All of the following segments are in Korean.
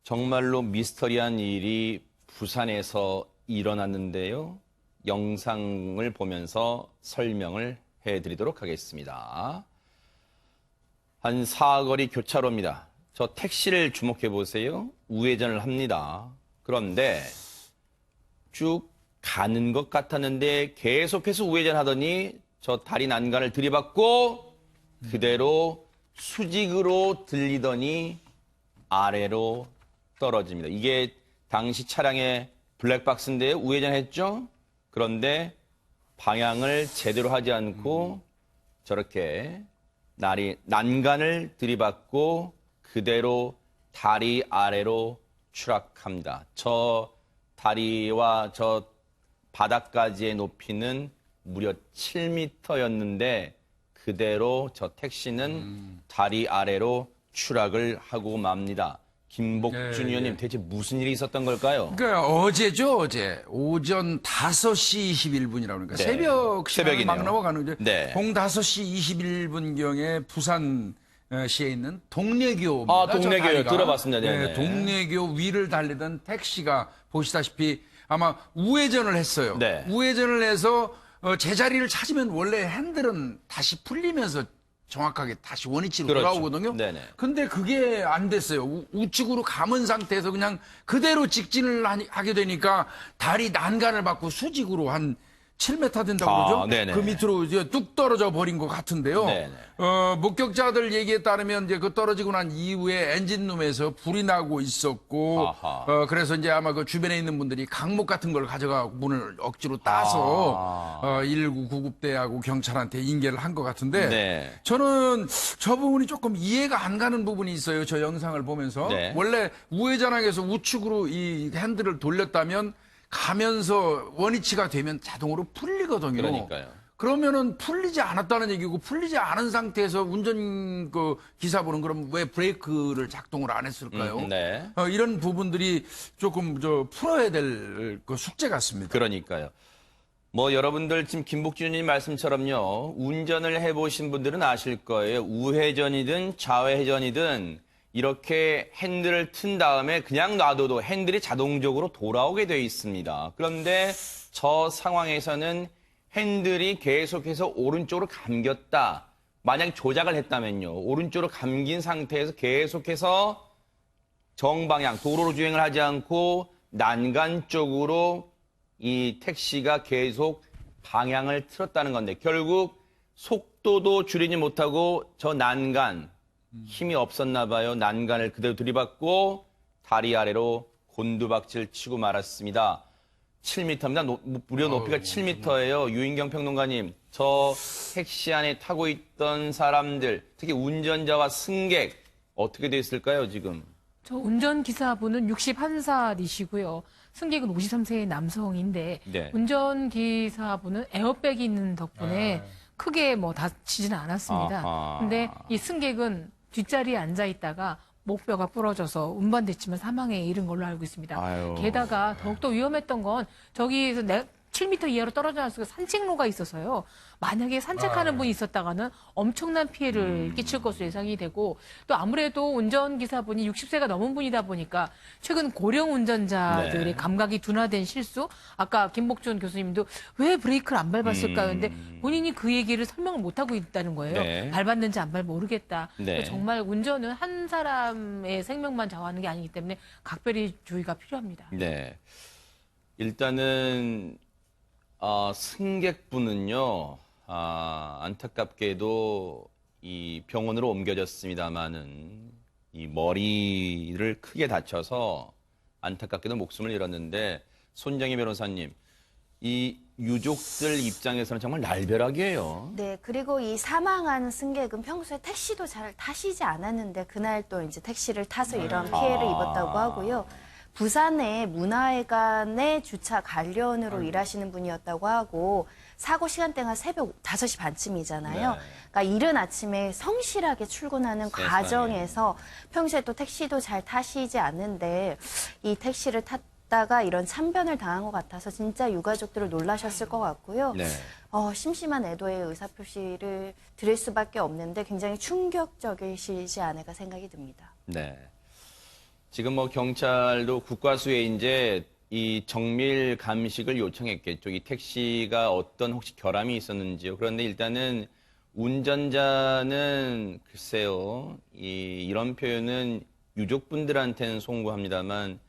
정말로 미스터리한 일이 부산에서 일어났는데요. 영상을 보면서 설명을 해드리도록 하겠습니다. 한 사거리 교차로입니다. 저 택시를 주목해 보세요. 우회전을 합니다. 그런데 쭉 가는 것 같았는데 계속해서 우회전하더니 저 다리 난간을 들이받고 그대로 수직으로 들리더니 아래로 떨어집니다. 이게 당시 차량의 블랙박스인데요. 우회전했죠? 그런데 방향을 제대로 하지 않고 저렇게 난간을 들이받고 그대로 다리 아래로 추락합니다. 저 다리와 저 바닥까지의 높이는 무려 7m였는데 그대로 저 택시는 다리 아래로 추락을 하고 맙니다. 김복준 의원님, 대체 무슨 일이 있었던 걸까요? 그러니까 어제죠, 어제. 오전 5시 21분이라고 그러니까 네. 새벽 시간을 막 새벽이네요. 넘어가는 네. 공 5시 21분경에 부산시에 있는 동래교입니다. 아, 동래교요. 저 다리가. 들어봤습니다. 네네. 동래교 위를 달리던 택시가 보시다시피 아마 우회전을 했어요. 네. 우회전을 해서 제자리를 찾으면 원래 핸들은 다시 풀리면서 정확하게 다시 원위치로 그렇죠. 돌아오거든요. 네네. 근데 그게 안 됐어요. 우측으로 감은 상태에서 그냥 그대로 직진을 하게 되니까 다리 난간을 받고 수직으로 한 7m 된다고 그러죠? 네네. 그 밑으로 이제 뚝 떨어져 버린 것 같은데요. 네네. 목격자들 얘기에 따르면 이제 그 떨어지고 난 이후에 엔진룸에서 불이 나고 있었고, 아하. 그래서 이제 아마 그 주변에 있는 분들이 강목 같은 걸 가져가고 문을 억지로 따서 119 구급대하고 경찰한테 인계를 한 것 같은데, 네. 저는 저 부분이 조금 이해가 안 가는 부분이 있어요. 저 영상을 보면서. 네. 원래 우회전항에서 우측으로 이 핸들을 돌렸다면 가면서 원위치가 되면 자동으로 풀리거든요. 그러니까요. 그러면은 풀리지 않았다는 얘기고 풀리지 않은 상태에서 운전 기사분은 그럼 왜 브레이크를 작동을 안 했을까요? 네. 이런 부분들이 조금 풀어야 될 그 숙제 같습니다. 그러니까요. 뭐 여러분들 지금 김복준님 말씀처럼요. 운전을 해보신 분들은 아실 거예요. 우회전이든 좌회전이든 이렇게 핸들을 튼 다음에 그냥 놔둬도 핸들이 자동적으로 돌아오게 되어 있습니다. 그런데 저 상황에서는 핸들이 계속해서 오른쪽으로 감겼다. 만약 조작을 했다면요. 오른쪽으로 감긴 상태에서 계속해서 정방향, 도로로 주행을 하지 않고 난간 쪽으로 이 택시가 계속 방향을 틀었다는 건데 결국 속도도 줄이지 못하고 저 난간, 힘이 없었나 봐요. 난간을 그대로 들이받고 다리 아래로 곤두박질 치고 말았습니다. 7m입니다. 무려 높이가 7m예요. 유인경 평론가님, 저 택시 안에 타고 있던 사람들, 특히 운전자와 승객 어떻게 돼 있을까요, 지금? 저 운전기사분은 61살이시고요. 승객은 53세의 남성인데 네. 운전기사분은 에어백이 있는 덕분에 크게 뭐 다치지는 않았습니다. 아하. 근데 이 승객은 뒷자리에 앉아 있다가 목뼈가 부러져서 운반됐지만 사망에 이른 걸로 알고 있습니다. 아유. 게다가 더욱더 위험했던 건 저기서 7m 이하로 떨어져 나서 산책로가 있어서요. 만약에 산책하는 분이 있었다가는 엄청난 피해를 끼칠 것으로 예상이 되고 또 아무래도 운전기사분이 60세가 넘은 분이다 보니까 최근 고령 운전자들의 네. 감각이 둔화된 실수 아까 김복준 교수님도 왜 브레이크를 안 밟았을까요? 근데 본인이 그 얘기를 설명을 못하고 있다는 거예요. 네. 밟았는지 안 밟았는지 모르겠다. 네. 정말 운전은 한 사람의 생명만 좌우하는 게 아니기 때문에 각별히 주의가 필요합니다. 네. 일단은 승객분은요, 안타깝게도 이 병원으로 옮겨졌습니다마는 이 머리를 크게 다쳐서 안타깝게도 목숨을 잃었는데 손정희 변호사님, 이 유족들 입장에서는 정말 날벼락이에요. 네, 그리고 이 사망한 승객은 평소에 택시도 잘 타시지 않았는데 그날 또 이제 택시를 타서 이런 피해를 입었다고 하고요. 부산의 문화회관의 주차 관련으로 일하시는 분이었다고 하고 사고 시간대가 새벽 5시 반쯤이잖아요. 네. 그러니까 이른 아침에 성실하게 출근하는 세상에. 과정에서 평소에 또 택시도 잘 타시지 않는데 이 택시를 탔다가 이런 참변을 당한 것 같아서 진짜 유가족들을 놀라셨을 것 같고요. 네. 심심한 애도의 의사표시를 드릴 수밖에 없는데 굉장히 충격적이시지 않을까 생각이 듭니다. 네. 지금 뭐 경찰도 국과수에 이제 이 정밀 감식을 요청했겠죠. 이 택시가 어떤 혹시 결함이 있었는지요. 그런데 일단은 운전자는 글쎄요, 이런 표현은 유족분들한테는 송구합니다만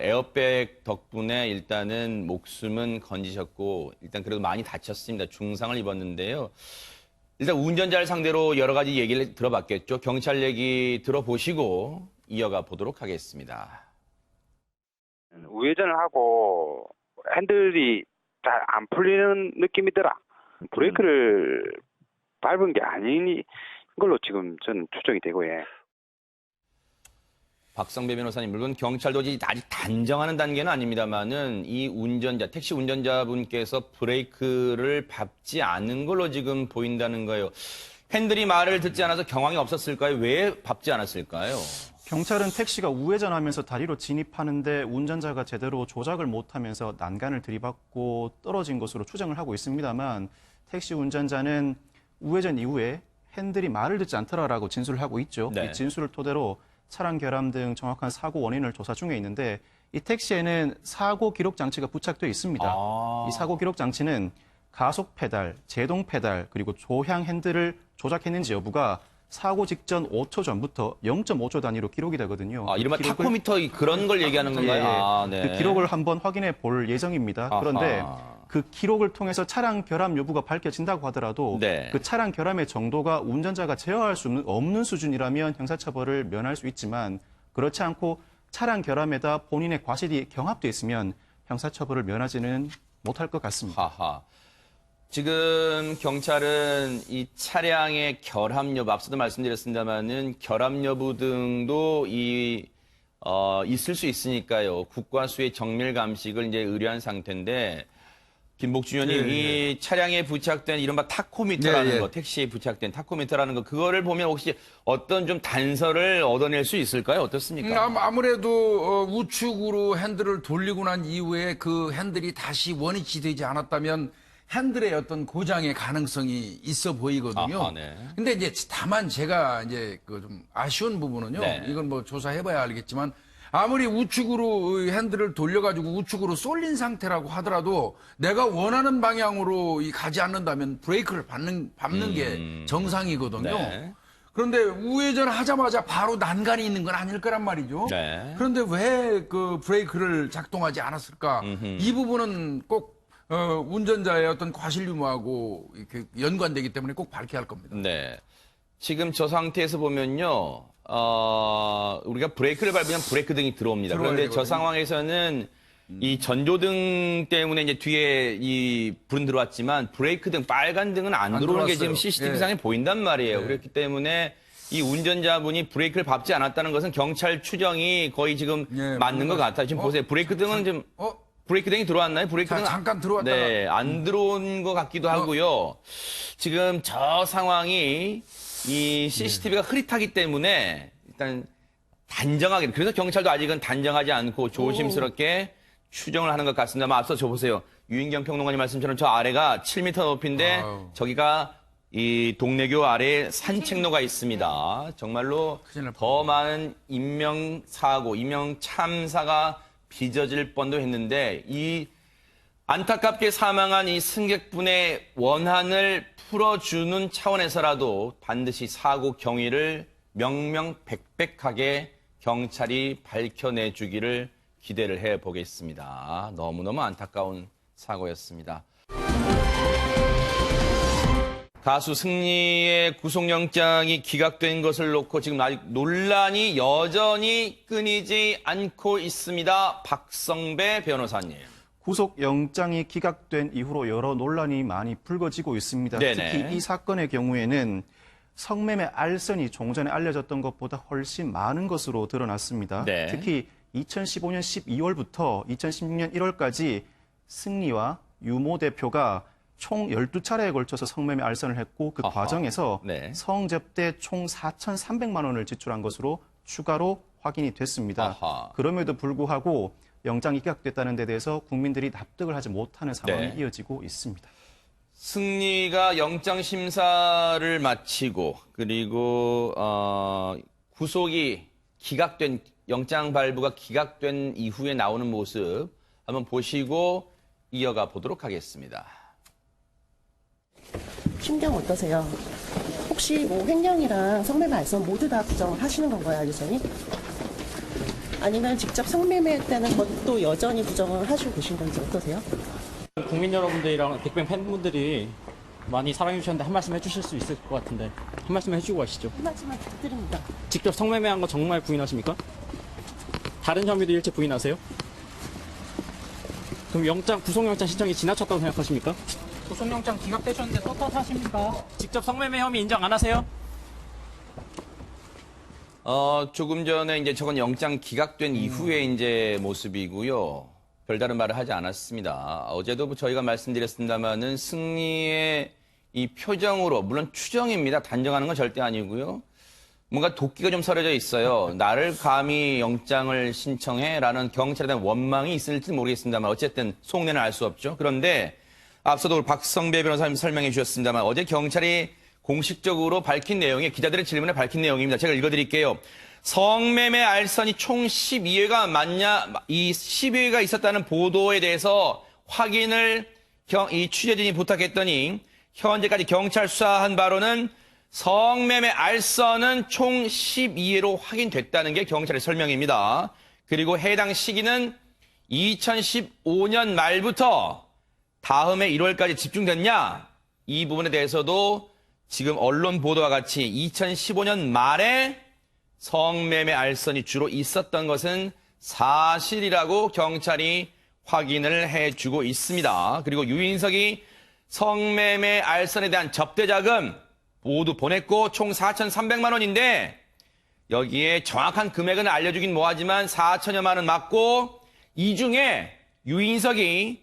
에어백 덕분에 일단은 목숨은 건지셨고 일단 그래도 많이 다쳤습니다. 중상을 입었는데요. 일단 운전자를 상대로 여러 가지 얘기를 들어봤겠죠. 경찰 얘기 들어보시고 이어가 보도록 하겠습니다. 우회전을 하고 핸들이 잘 안 풀리는 느낌이더라. 브레이크를 밟은 게 아닌 걸로 지금 저는 추정이 되고, 예. 박성배 변호사님, 물론 경찰도 아직 단정하는 단계는 아닙니다만은 이 운전자, 택시 운전자분께서 브레이크를 밟지 않은 걸로 지금 보인다는 거예요. 핸들이 말을 듣지 않아서 경황이 없었을까요? 왜 밟지 않았을까요? 경찰은 택시가 우회전하면서 다리로 진입하는데 운전자가 제대로 조작을 못하면서 난간을 들이받고 떨어진 것으로 추정을 하고 있습니다만 택시 운전자는 우회전 이후에 핸들이 말을 듣지 않더라라고 진술을 하고 있죠. 네. 이 진술을 토대로 차량 결함 등 정확한 사고 원인을 조사 중에 있는데 이 택시에는 사고 기록 장치가 부착되어 있습니다. 이 사고 기록 장치는 가속 페달, 제동 페달, 그리고 조향 핸들을 조작했는지 여부가 사고 직전 5초 전부터 0.5초 단위로 기록이 되거든요. 이른바 타코미터 그런 걸 얘기하는 건가요? 예, 네. 그 기록을 한번 확인해 볼 예정입니다. 그런데 아하. 그 기록을 통해서 차량 결함 여부가 밝혀진다고 하더라도 네. 그 차량 결함의 정도가 운전자가 제어할 수 없는 수준이라면 형사처벌을 면할 수 있지만 그렇지 않고 차량 결함에다 본인의 과실이 경합돼 있으면 형사처벌을 면하지는 못할 것 같습니다. 하하. 지금 경찰은 이 차량의 결함 여부, 앞서도 말씀드렸습니다만은 결함 여부 등도 있을 수 있으니까요. 국과수의 정밀 감식을 이제 의뢰한 상태인데, 김복준 의원님, 이 차량에 부착된 이른바 타코미터라는 거, 택시에 부착된 타코미터라는 거, 그거를 보면 혹시 어떤 좀 단서를 얻어낼 수 있을까요? 어떻습니까? 아무래도 우측으로 핸들을 돌리고 난 이후에 그 핸들이 다시 원위치 되지 않았다면 핸들의 어떤 고장의 가능성이 있어 보이거든요. 아하, 네. 근데 이제 다만 제가 이제 그 좀 아쉬운 부분은요. 네. 이건 뭐 조사해봐야 알겠지만 아무리 우측으로 핸들을 돌려가지고 우측으로 쏠린 상태라고 하더라도 내가 원하는 방향으로 가지 않는다면 브레이크를 밟는 게 정상이거든요. 네. 그런데 우회전 하자마자 바로 난간이 있는 건 아닐 거란 말이죠. 네. 그런데 왜 그 브레이크를 작동하지 않았을까? 이 부분은 꼭 운전자의 어떤 과실 유무하고 이렇게 연관되기 때문에 꼭 밝혀야 할 겁니다. 네. 지금 저 상태에서 보면요, 우리가 브레이크를 밟으면 브레이크 등이 들어옵니다. 그런데 저 상황에서는 이 전조등 때문에 이제 뒤에 이 불은 들어왔지만 브레이크 등 빨간 등은 안 들어오는 게 지금 들어왔어요. CCTV상에 보인단 말이에요. 그렇기 때문에 이 운전자분이 브레이크를 밟지 않았다는 것은 경찰 추정이 거의 지금 맞는 것 같아요. 지금 보세요. 브레이크 등은 좀 브레이크 등이 들어왔나요? 브레이크 등은 잠깐 들어왔다가 네, 안 들어온 것 같기도 하고요. 지금 저 상황이 이 CCTV가 흐릿하기 때문에 일단 단정하게, 그래서 경찰도 아직은 단정하지 않고 조심스럽게 추정을 하는 것 같습니다만 앞서 저 보세요. 유인경 평론가님 말씀처럼 저 아래가 7m 높이인데 저기가 이 동래교 아래에 산책로가 있습니다. 정말로 더 많은 인명사고, 인명참사가 빚어질 뻔도 했는데 이 안타깝게 사망한 이 승객분의 원한을 풀어주는 차원에서라도 반드시 사고 경위를 명명백백하게 경찰이 밝혀내주기를 기대를 해보겠습니다. 너무너무 안타까운 사고였습니다. 가수 승리의 구속영장이 기각된 것을 놓고 지금 아직 논란이 여전히 끊이지 않고 있습니다. 박성배 변호사님. 구속영장이 기각된 이후로 여러 논란이 많이 불거지고 있습니다. 네네. 특히 이 사건의 경우에는 성매매 알선이 종전에 알려졌던 것보다 훨씬 많은 것으로 드러났습니다. 네. 특히 2015년 12월부터 2016년 1월까지 승리와 유모 대표가 총 12차례에 걸쳐서 성매매 알선을 했고 그 과정에서 네. 성접대 총 4,300만 원을 지출한 것으로 추가로 확인이 됐습니다. 그럼에도 불구하고 영장이 기각됐다는 데 대해서 국민들이 납득을 하지 못하는 상황이 이어지고 있습니다. 승리가 영장 심사를 마치고 그리고 구속이 영장 발부가 기각된 이후에 나오는 모습 한번 보시고 이어가 보도록 하겠습니다. 심경 어떠세요? 혹시 뭐 횡령이랑 성매매 알선 모두 다 부정을 하시는 건가요, 알선이? 아니면 직접 성매매했다는 것도 여전히 부정을 하시고 계신 건지 어떠세요? 국민 여러분들이랑 빅뱅 팬분들이 많이 사랑해주셨는데 한 말씀 해주실 수 있을 것 같은데 한 말씀 해주고 가시죠. 한 말씀만 부탁드립니다. 직접 성매매한 거 정말 부인하십니까? 다른 혐의도 일체 부인하세요? 그럼 구속영장 신청이 지나쳤다고 생각하십니까? 구속영장 기각되셨는데 또 탓하십니까? 직접 성매매 혐의 인정 안 하세요? 조금 전에 이제 저건 영장 기각된 이후에 이제 모습이고요. 별다른 말을 하지 않았습니다. 어제도 저희가 말씀드렸습니다만은 승리의 이 표정으로, 물론 추정입니다. 단정하는 건 절대 아니고요. 뭔가 도끼가 좀 서려져 있어요. 나를 감히 영장을 신청해? 라는 경찰에 대한 원망이 있을지 모르겠습니다만 어쨌든 속내는 알 수 없죠. 그런데 앞서도 박성배 변호사님 설명해 주셨습니다만 어제 경찰이 공식적으로 밝힌 내용이 기자들의 질문에 밝힌 내용입니다. 제가 읽어드릴게요. 성매매 알선이 총 12회가 맞냐, 이 12회가 있었다는 보도에 대해서 확인을 이 취재진이 부탁했더니 현재까지 경찰 수사한 바로는 성매매 알선은 총 12회로 확인됐다는 게 경찰의 설명입니다. 그리고 해당 시기는 2015년 말부터 다음해 1월까지 집중됐냐? 이 부분에 대해서도 지금 언론 보도와 같이 2015년 말에 성매매 알선이 주로 있었던 것은 사실이라고 경찰이 확인을 해주고 있습니다. 그리고 유인석이 성매매 알선에 대한 접대자금 모두 보냈고 총 4,300만 원인데 여기에 정확한 금액은 알려주긴 뭐하지만 4천여만 원 맞고 이 중에 유인석이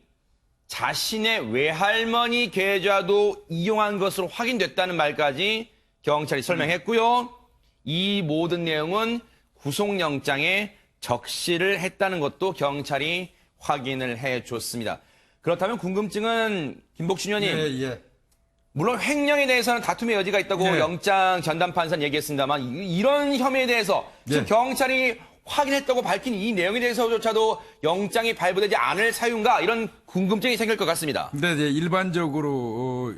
자신의 외할머니 계좌도 이용한 것으로 확인됐다는 말까지 경찰이 설명했고요. 이 모든 내용은 구속영장에 적시를 했다는 것도 경찰이 확인을 해줬습니다. 그렇다면 궁금증은 김복준 의원님. 물론 횡령에 대해서는 다툼의 여지가 있다고 영장 전담 판사는 얘기했습니다만 이런 혐의에 대해서 지금 경찰이 확인했다고 밝힌 이 내용에 대해서조차도 영장이 발부되지 않을 사유인가 이런 궁금증이 생길 것 같습니다. 근데 이제 일반적으로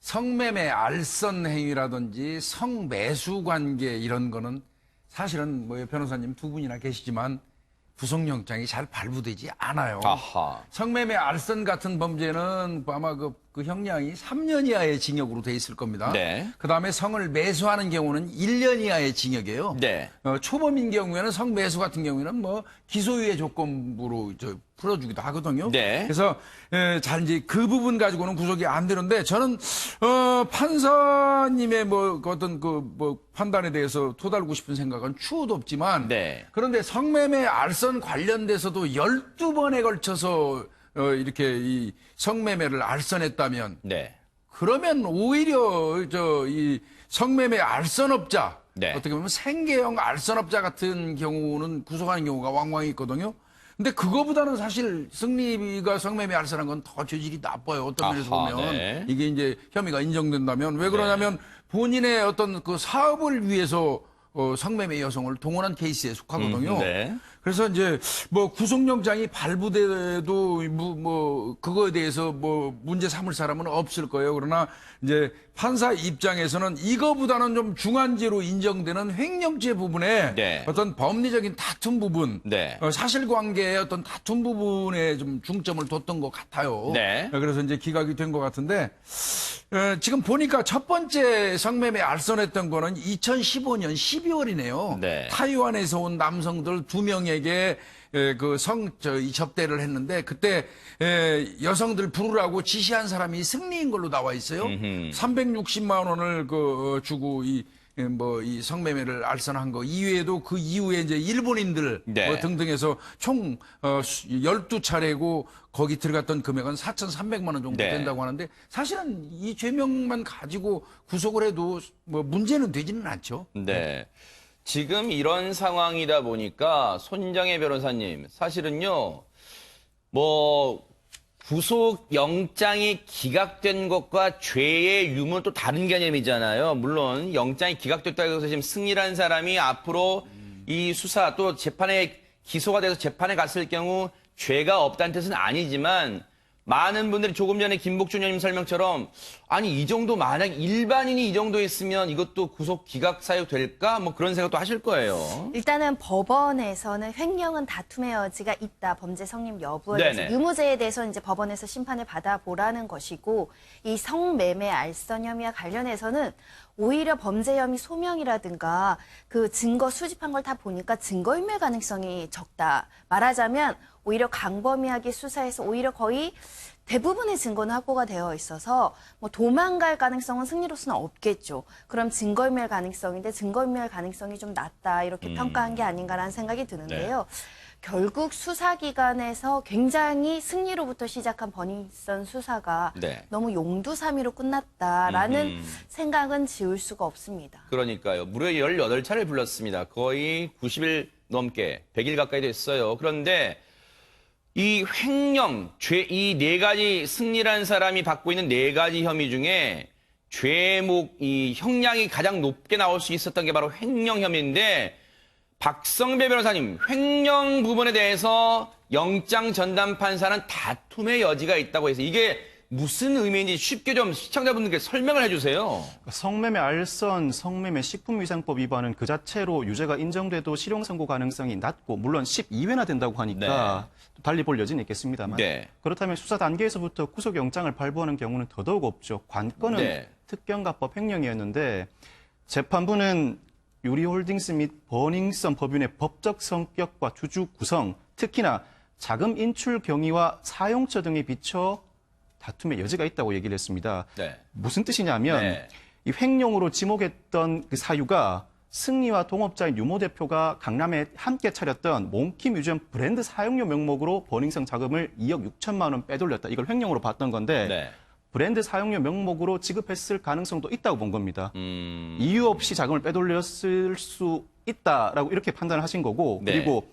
성매매 알선 행위라든지 성매수 관계 이런 거는 사실은 뭐 변호사님 두 분이나 계시지만 구속영장이 잘 발부되지 않아요. 아하. 성매매 알선 같은 범죄는 아마 그 형량이 3년 이하의 징역으로 돼 있을 겁니다. 네. 그다음에 성을 매수하는 경우는 1년 이하의 징역이에요. 네. 초범인 경우에는 성매수 같은 경우에는 뭐 기소유예 조건부로 풀어주기도 하거든요. 네. 그래서 잘 이제 그 부분 가지고는 구속이 안 되는데 저는 판사님의 뭐 어떤 뭐 판단에 대해서 토달고 싶은 생각은 추호도 없지만 네. 그런데 성매매 알선 관련돼서도 12번에 걸쳐서 이렇게 이 성매매를 알선했다면 네. 그러면 오히려 이 성매매 알선업자 네. 어떻게 보면 생계형 알선업자 같은 경우는 구속하는 경우가 왕왕 있거든요. 근데 그거보다는 사실 승리가 성매매 알선한 건 더 죄질이 나빠요. 어떤 면에서 아하, 보면 네. 이게 이제 혐의가 인정된다면 왜 그러냐면 본인의 어떤 그 사업을 위해서 성매매 여성을 동원한 케이스에 속하거든요. 네. 그래서 이제 뭐 구속영장이 발부돼도 뭐 그거에 대해서 뭐 문제 삼을 사람은 없을 거예요. 그러나 이제 판사 입장에서는 이거보다는 좀 중한죄로 인정되는 횡령죄 부분에 네. 어떤 법리적인 다툼 부분, 네. 사실관계의 어떤 다툼 부분에 좀 중점을 뒀던 것 같아요. 네. 그래서 이제 기각이 된 것 같은데 지금 보니까 첫 번째 성매매 알선했던 거는 2015년 12월이네요. 네. 타이완에서 온 남성들 2명에게 이 접대를 했는데 그때 여성들 부르라고 지시한 사람이 승리인 걸로 나와 있어요. 360만 원을 주고 이 성매매를 알선한 거 이외에도 그 이후에 이제 일본인들 네. 뭐 등등해서 총 12차례고 거기 들어갔던 금액은 4,300만 원 정도 네. 된다고 하는데 사실은 이 죄명만 가지고 구속을 해도 뭐 문제는 되지는 않죠. 네. 지금 이런 상황이다 보니까 손정혜 변호사님, 사실은요, 구속 영장이 기각된 것과 죄의 유무는 또 다른 개념이잖아요. 물론 영장이 기각됐다고 해서 지금 승리라는 사람이 앞으로 이 수사 또 재판에 기소가 돼서 재판에 갔을 경우 죄가 없다는 뜻은 아니지만 많은 분들이 조금 전에 김복준 의원님 설명처럼 아니 이 정도 만약 일반인이 이 정도 했으면 이것도 구속 기각 사유 될까? 뭐 그런 생각도 하실 거예요. 일단은 법원에서는 횡령은 다툼의 여지가 있다. 범죄 성립 여부에 대해서 네네. 유무죄에 대해서 이제 법원에서 심판을 받아보라는 것이고 이 성매매 알선 혐의와 관련해서는 오히려 범죄 혐의 소명이라든가 그 증거 수집한 걸 다 보니까 증거인멸 가능성이 적다. 말하자면 오히려 광범위하게 수사해서 오히려 거의 대부분의 증거는 확보가 되어 있어서 뭐 도망갈 가능성은 승리로서는 없겠죠. 그럼 증거인멸 가능성인데 증거인멸 가능성이 좀 낮다 이렇게 평가한 게 아닌가라는 생각이 드는데요. 결국 수사기관에서 굉장히 승리로부터 시작한 버닝썬 수사가 네. 너무 용두사미로 끝났다라는 생각은 지울 수가 없습니다. 그러니까요. 무려 18차례를 불렀습니다. 거의 90일 넘게 100일 가까이 됐어요. 그런데 이 횡령, 이 네 가지 승리라는 사람이 받고 있는 네 가지 혐의 중에 죄목, 이 형량이 가장 높게 나올 수 있었던 게 바로 횡령 혐의인데 박성배 변호사님, 횡령 부분에 대해서 영장 전담 판사는 다툼의 여지가 있다고 해서 이게 무슨 의미인지 쉽게 좀 시청자분들께 설명을 해주세요. 성매매 알선, 성매매 식품위생법 위반은 그 자체로 유죄가 인정돼도 실형 선고 가능성이 낮고 물론 12회나 된다고 하니까 또 달리 볼 여지는 있겠습니다만 네. 그렇다면 수사 단계에서부터 구속영장을 발부하는 경우는 더더욱 없죠. 관건은 네. 특경가법 횡령이었는데 재판부는 유리홀딩스 및 버닝썬 법인의 법적 성격과 주주 구성, 특히나 자금 인출 경위와 사용처 등에 비춰 다툼의 여지가 있다고 얘기를 했습니다. 네. 무슨 뜻이냐면 네. 이 횡령으로 지목했던 그 사유가 승리와 동업자인 유모 대표가 강남에 함께 차렸던 몽키 뮤지엄 브랜드 사용료 명목으로 버닝썬 자금을 2억 6천만 원 빼돌렸다. 이걸 횡령으로 봤던 건데 네. 브랜드 사용료 명목으로 지급했을 가능성도 있다고 본 겁니다. 이유 없이 자금을 빼돌렸을 수 있다라고 이렇게 판단을 하신 거고 네. 그리고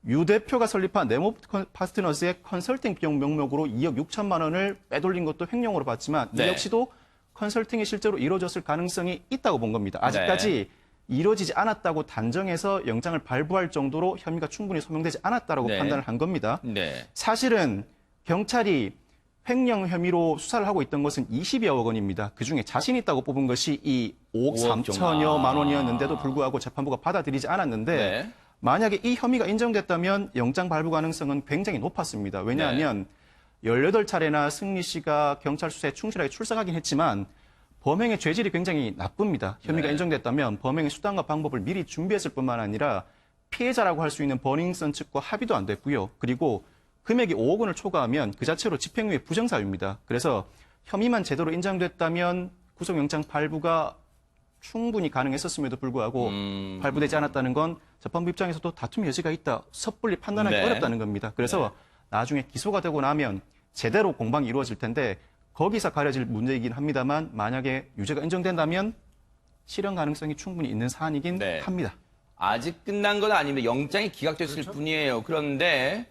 유 대표가 설립한 네모 파트너스의 컨설팅 비용 명목으로 2억 6천만 원을 빼돌린 것도 횡령으로 봤지만 네. 이 역시도 컨설팅이 실제로 이루어졌을 가능성이 있다고 본 겁니다. 아직까지 이루어지지 않았다고 단정해서 영장을 발부할 정도로 혐의가 충분히 소명되지 않았다라고 네. 판단을 한 겁니다. 네. 사실은 경찰이 횡령 혐의로 수사를 하고 있던 것은 20여억 원입니다. 그중에 자신 있다고 뽑은 것이 이 5억 5억 3천여만 원이었는데도 불구하고 재판부가 받아들이지 않았는데 네. 만약에 이 혐의가 인정됐다면 영장 발부 가능성은 굉장히 높았습니다. 왜냐하면 18차례나 승리 씨가 경찰 수사에 충실하게 출석하긴 했지만 범행의 죄질이 굉장히 나쁩니다. 혐의가 네. 인정됐다면 범행의 수단과 방법을 미리 준비했을 뿐만 아니라 피해자라고 할 수 있는 버닝썬 측과 합의도 안 됐고요. 그리고 금액이 5억 원을 초과하면 그 자체로 집행유예 부정사유입니다. 그래서 혐의만 제대로 인정됐다면 구속영장 발부가 충분히 가능했었음에도 불구하고 발부되지 않았다는 건 재판부 입장에서도 다툼의 여지가 있다. 섣불리 판단하기 네. 어렵다는 겁니다. 그래서 나중에 기소가 되고 나면 제대로 공방이 이루어질 텐데 거기서 가려질 문제이긴 합니다만 만약에 유죄가 인정된다면 실형 가능성이 충분히 있는 사안이긴 네. 합니다. 아직 끝난 건 아닙니다. 영장이 기각됐을 뿐이에요. 그런데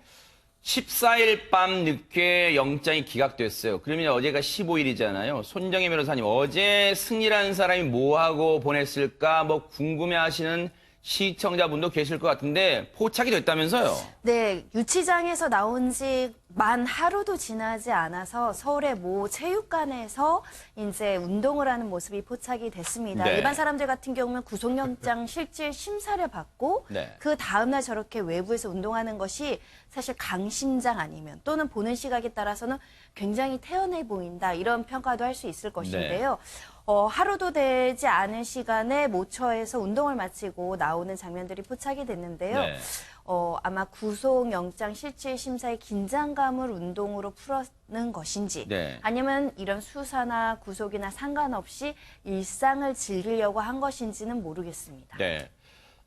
14일 밤 늦게 영장이 기각됐어요. 그러면 어제가 15일이잖아요. 손정혜 변호사님, 어제 승리라는 사람이 뭐하고 보냈을까 뭐 궁금해하시는 시청자분도 계실 것 같은데 포착이 됐다면서요? 네, 유치장에서 나온 지 만 하루도 지나지 않아서 서울의 모 체육관에서 이제 운동을 하는 모습이 포착이 됐습니다. 네. 일반 사람들 같은 경우는 구속영장 실질 심사를 받고 네. 그 다음날 저렇게 외부에서 운동하는 것이 사실 강심장 아니면 또는 보는 시각에 따라서는 굉장히 태연해 보인다 이런 평가도 할 수 있을 것인데요. 하루도 되지 않은 시간에 모처에서 운동을 마치고 나오는 장면들이 포착이 됐는데요. 네. 아마 구속영장 실질심사의 긴장감을 운동으로 풀었는 것인지 네. 아니면 이런 수사나 구속이나 상관없이 일상을 즐기려고 한 것인지는 모르겠습니다. 네.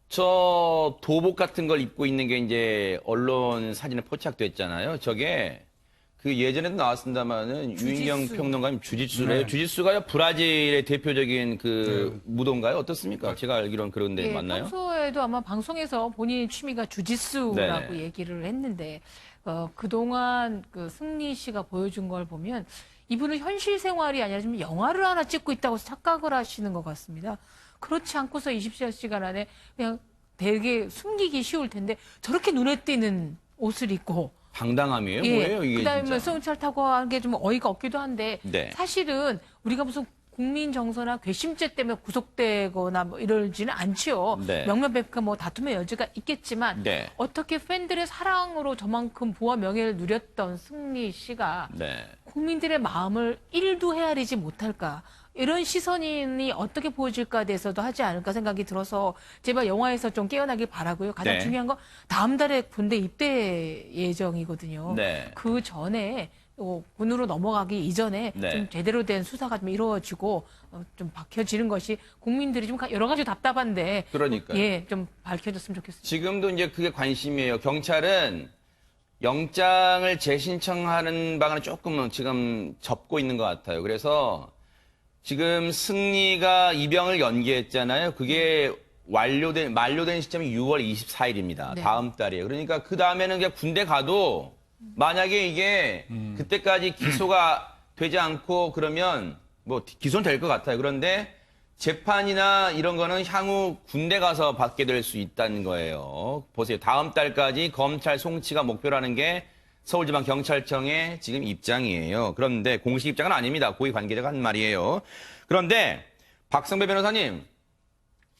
저 도복 같은 걸 입고 있는 게 이제 언론 사진에 포착됐잖아요. 저게 그 예전에도 나왔습니다만은 유인경 평론가님 주짓수래요. 주짓수가 브라질의 대표적인 그 무도인가요? 어떻습니까? 제가 알기로는 그런데 예, 맞나요? 평소에도 아마 방송에서 본인 취미가 주짓수라고 네네. 얘기를 했는데 그동안 그 승리 씨가 보여준 걸 보면 이분은 현실 생활이 아니라 지금 영화를 하나 찍고 있다고 착각을 하시는 것 같습니다. 그렇지 않고서 24시간 안에 그냥 되게 숨기기 쉬울 텐데 저렇게 눈에 띄는 옷을 입고 방당함이에요? 예. 뭐예요 이게 그다음에 진짜? 승용차를 타고 하는 게 좀 어이가 없기도 한데 네. 사실은 우리가 무슨 국민 정서나 괘씸죄 때문에 구속되거나 뭐 이러지는 않지요. 네. 명명백백 뭐 다툼의 여지가 있겠지만 네. 어떻게 팬들의 사랑으로 저만큼 부와 명예를 누렸던 승리 씨가 네. 국민들의 마음을 1도 헤아리지 못할까. 이런 시선이 어떻게 보여질까에 대해서도 하지 않을까 생각이 들어서 제발 영화에서 좀 깨어나길 바라고요. 가장 네. 중요한 건 다음 달에 군대 입대 예정이거든요. 네. 그 전에 군으로 넘어가기 이전에 네. 좀 제대로 된 수사가 좀 이루어지고 좀 밝혀지는 것이 국민들이 좀 여러 가지 답답한데 그러니까요. 예, 좀 밝혀졌으면 좋겠습니다. 지금도 이제 그게 관심이에요. 경찰은 영장을 재신청하는 방안을 조금 지금 접고 있는 것 같아요. 그래서 지금 승리가 입영을 연기했잖아요. 그게 만료된 시점이 6월 24일입니다. 네. 다음 달이에요. 그러니까 그 다음에는 그냥 군대 가도 만약에 이게 그때까지 기소가 되지 않고 그러면 뭐 기소는 될 것 같아요. 그런데 재판이나 이런 거는 향후 군대 가서 받게 될 수 있다는 거예요. 보세요. 다음 달까지 검찰 송치가 목표라는 게 서울지방경찰청의 지금 입장이에요. 그런데 공식 입장은 아닙니다. 고위 관계자가 한 말이에요. 그런데 박성배 변호사님,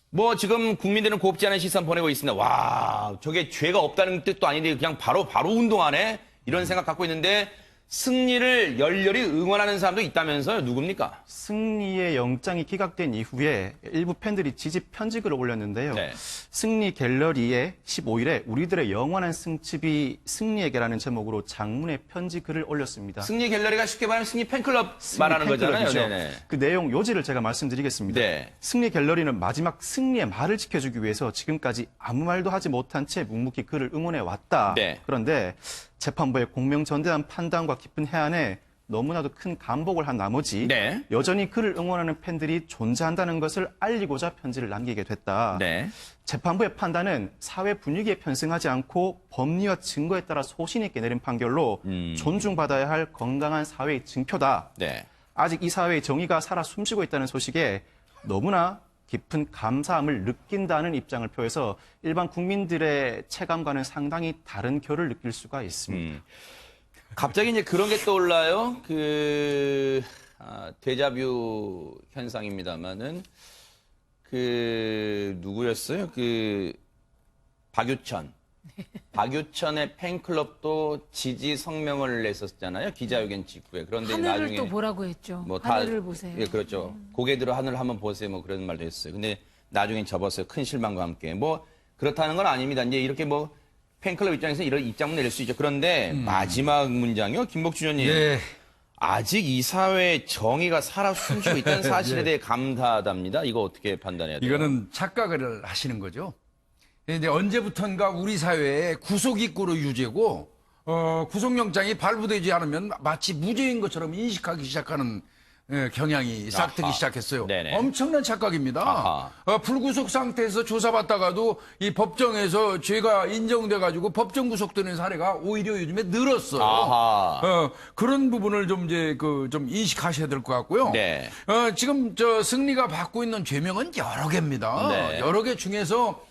뭐 지금 국민들은 곱지 않은 시선 보내고 있습니다. 와, 저게 죄가 없다는 뜻도 아닌데 그냥 바로 운동하네? 이런 생각 갖고 있는데 승리를 열렬히 응원하는 사람도 있다면서요? 누굽니까? 승리의 영장이 기각된 이후에 일부 팬들이 지지 편지글을 올렸는데요. 네. 승리 갤러리에 15일에 우리들의 영원한 승집이 승리에게라는 제목으로 장문의 편지글을 올렸습니다. 승리 갤러리가 쉽게 말하면 승리 팬클럽 승리 말하는 거잖아요. 팬클럽이죠. 네네. 그 내용 요지를 제가 말씀드리겠습니다. 네. 승리 갤러리는 마지막 승리의 말을 지켜주기 위해서 지금까지 아무 말도 하지 못한 채 묵묵히 그를 응원해 왔다. 네. 그런데 재판부의 공명전대한 판단과 깊은 해안에 너무나도 큰 감복을 한 나머지 네. 여전히 그를 응원하는 팬들이 존재한다는 것을 알리고자 편지를 남기게 됐다. 네. 재판부의 판단은 사회 분위기에 편승하지 않고 법리와 증거에 따라 소신 있게 내린 판결로 존중받아야 할 건강한 사회의 징표다. 네. 아직 이 사회의 정의가 살아 숨쉬고 있다는 소식에 너무나 깊은 감사함을 느낀다는 입장을 표해서 일반 국민들의 체감과는 상당히 다른 결을 느낄 수가 있습니다. 갑자기 이제 그런 게 떠올라요. 데자뷰 현상입니다만은 누구였어요? 박유천. 박유천의 팬클럽도 지지 성명을 냈었잖아요. 기자회견 직후에. 그런데 하늘을 나중에 또 보라고 했죠. 뭐 하늘을 보세요. 예, 그렇죠. 고개 들어 하늘을 한번 보세요. 뭐 그런 말도 했어요. 근데 나중엔 접었어요. 큰 실망과 함께. 뭐 그렇다는 건 아닙니다. 이제 이렇게 뭐 팬클럽 입장에서 이런 입장문 낼 수 있죠. 그런데 마지막 문장이요. 김복준 의원님. 예. 아직 이 사회에 정의가 살아 숨쉬고 있다는 사실에 대해 감사하답니다. 이거 어떻게 판단해야 돼요? 이거는 착각을 하시는 거죠. 이제 언제부턴가 우리 사회에 구속 입구로 유죄고 구속영장이 발부되지 않으면 마치 무죄인 것처럼 인식하기 시작하는 경향이 싹트기 아하. 시작했어요. 네네. 엄청난 착각입니다. 불구속 상태에서 조사받다가도 이 법정에서 죄가 인정돼가지고 법정 구속되는 사례가 오히려 요즘에 늘었어요. 아하. 그런 부분을 좀 이제 좀 인식하셔야 될 것 같고요. 네. 지금 승리가 받고 있는 죄명은 여러 개입니다. 네. 여러 개 중에서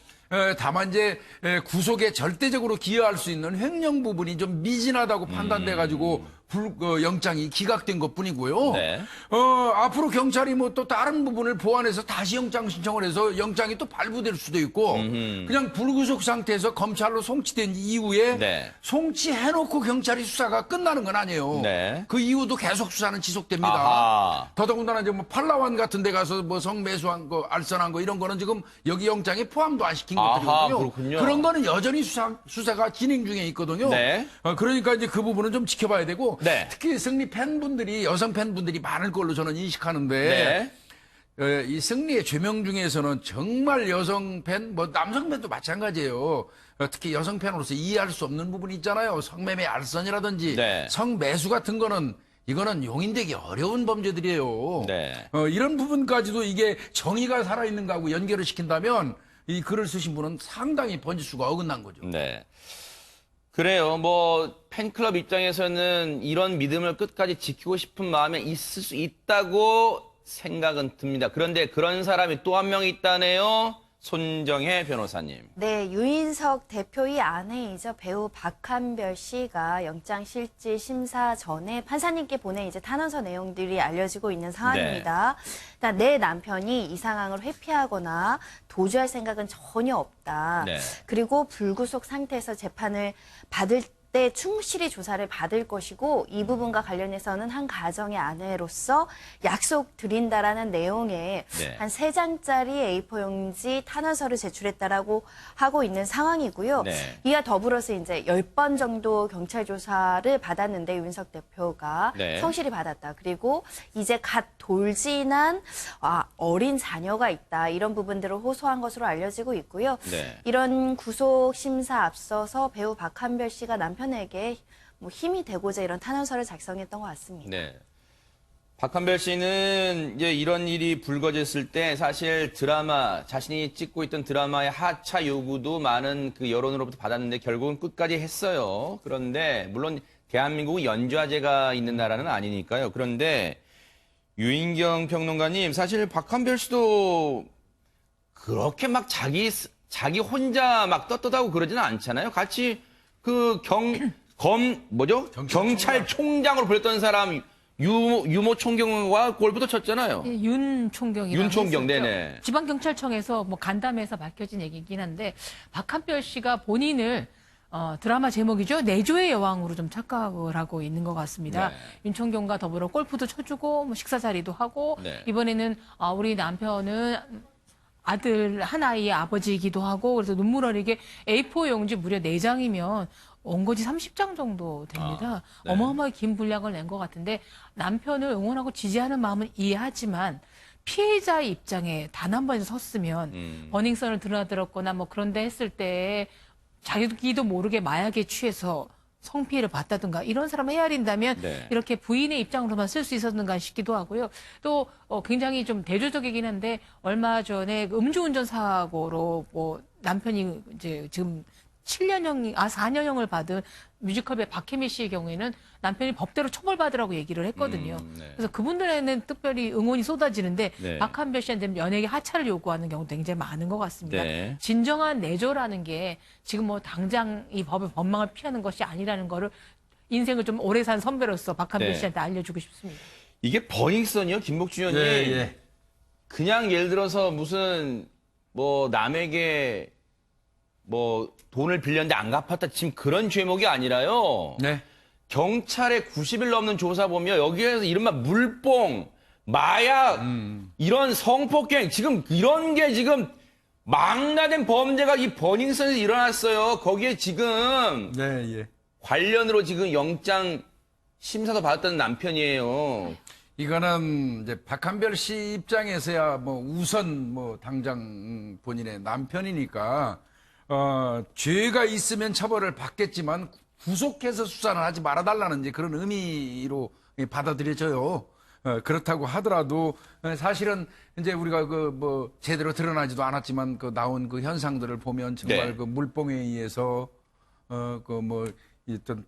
다만 이제 구속에 절대적으로 기여할 수 있는 횡령 부분이 좀 미진하다고 판단돼 가지고 영장이 기각된 것뿐이고요. 네. 앞으로 경찰이 뭐 또 다른 부분을 보완해서 다시 영장 신청을 해서 영장이 또 발부될 수도 있고 그냥 불구속 상태에서 검찰로 송치된 이후에 네. 송치해놓고 경찰이 수사가 끝나는 건 아니에요. 네. 그 이후도 계속 수사는 지속됩니다. 아하. 더더군다나 이제 뭐 팔라완 같은 데 가서 뭐 성매수한 거, 알선한 거 이런 거는 지금 여기 영장에 포함도 안 시킨 아하, 것들이거든요. 그렇군요. 그런 거는 여전히 수사가 진행 중에 있거든요. 네. 그러니까 이제 그 부분은 좀 지켜봐야 되고 네. 특히 승리 팬분들이 여성 팬분들이 많을 걸로 저는 인식하는데 이 승리의 죄명 중에서는 정말 여성 팬, 뭐 남성 팬도 마찬가지예요. 특히 여성 팬으로서 이해할 수 없는 부분이 있잖아요. 성매매 알선이라든지 네. 성매수 같은 거는 이거는 용인되기 어려운 범죄들이에요. 네. 이런 부분까지도 이게 정의가 살아있는 거하고 연결을 시킨다면 이 글을 쓰신 분은 상당히 번지수가 어긋난 거죠. 네. 그래요. 뭐 팬클럽 입장에서는 이런 믿음을 끝까지 지키고 싶은 마음에 있을 수 있다고 생각은 듭니다. 그런데 그런 사람이 또 한 명 있다네요. 손정혜 변호사님. 네, 유인석 대표의 아내이죠. 배우 박한별 씨가 영장실질 심사 전에 판사님께 보낸 이제 탄원서 내용들이 알려지고 있는 상황입니다. 일단 내 남편이 이 상황을 회피하거나 도주할 생각은 전혀 없다. 네. 그리고 불구속 상태에서 재판을 받을 때 충실히 조사를 받을 것이고 이 부분과 관련해서는 한 가정의 아내로서 약속 드린다라는 내용의 네. 한 3장짜리 A4 용지 탄원서를 제출했다라고 하고 있는 상황이고요. 네. 이와 더불어서 이제 10번 정도 경찰 조사를 받았는데 윤석 대표가 네. 성실히 받았다. 그리고 이제 갓 돌진한 어린 자녀가 있다. 이런 부분들을 호소한 것으로 알려지고 있고요. 네. 이런 구속 심사 앞서서 배우 박한별 씨가 남편에게 뭐 힘이 되고자 이런 탄원서를 작성했던 것 같습니다. 네. 박한별 씨는 이제 이런 일이 불거졌을 때 사실 자신이 찍고 있던 드라마의 하차 요구도 많은 그 여론으로부터 받았는데 결국은 끝까지 했어요. 그런데 물론 대한민국은 연좌제가 있는 나라는 아니니까요. 그런데 유인경 평론가님, 사실 박한별 씨도 그렇게 막 자기 혼자 막 떳떳하고 그러지는 않잖아요. 같이 그 경찰총장으로 불렸던 사람 유모 총경과 골프도 쳤잖아요. 예, 윤 총경이라고 윤 총경, 했었죠. 네네. 지방경찰청에서 뭐 간담회에서 밝혀진 얘기긴 한데 박한별 씨가 본인을 드라마 제목이죠. 내조의 여왕으로 좀 착각을 하고 있는 것 같습니다. 네. 윤총경과 더불어 골프도 쳐주고 뭐 식사 자리도 하고 네. 이번에는 우리 남편은 아들 한 아이의 아버지이기도 하고 그래서 눈물 어리게 A4 용지 무려 4장이면 원고지 30장 정도 됩니다. 네. 어마어마하게 긴 분량을 낸 것 같은데 남편을 응원하고 지지하는 마음은 이해하지만 피해자 입장에 단 한 번에 섰으면 버닝썬을 드나들었거나 뭐 그런데 했을 때 자기도 모르게 마약에 취해서 성피해를 봤다든가 이런 사람을 헤아린다면 네. 이렇게 부인의 입장으로만 쓸 수 있었는가 싶기도 하고요. 또 굉장히 좀 대조적이긴 한데 얼마 전에 그 음주운전 사고로 뭐 남편이 이제 지금 4년형을 받은 뮤지컬 박혜미 씨의 경우에는 남편이 법대로 처벌받으라고 얘기를 했거든요. 네. 그래서 그분들에는 특별히 응원이 쏟아지는데 네. 박한별 씨한테 연예계 하차를 요구하는 경우도 굉장히 많은 것 같습니다. 네. 진정한 내조라는 게 지금 뭐 당장 이 법망을 피하는 것이 아니라는 거를 인생을 좀 오래 산 선배로서 박한별 네. 씨한테 알려주고 싶습니다. 이게 버닝썬이요, 김복주 의원님. 예. 그냥 예를 들어서 무슨 뭐 남에게 뭐 돈을 빌렸는데 안 갚았다 지금 그런 죄목이 아니라요. 네. 경찰의 90일 넘는 조사 보면 여기에서 이른바 물뽕, 마약, 이런 성폭행 지금 이런 게 지금 망라된 범죄가 이 버닝썬에서 일어났어요. 거기에 지금 네, 예. 관련으로 지금 영장 심사도 받았던 남편이에요. 이거는 이제 박한별 씨 입장에서야 뭐 우선 뭐 당장 본인의 남편이니까 죄가 있으면 처벌을 받겠지만 구속해서 수사는 하지 말아달라는 이제 그런 의미로 받아들여져요. 그렇다고 하더라도 사실은 이제 우리가 그 뭐 제대로 드러나지도 않았지만 그 나온 그 현상들을 보면 정말 네. 그 물뽕에 의해서 그 뭐 어떤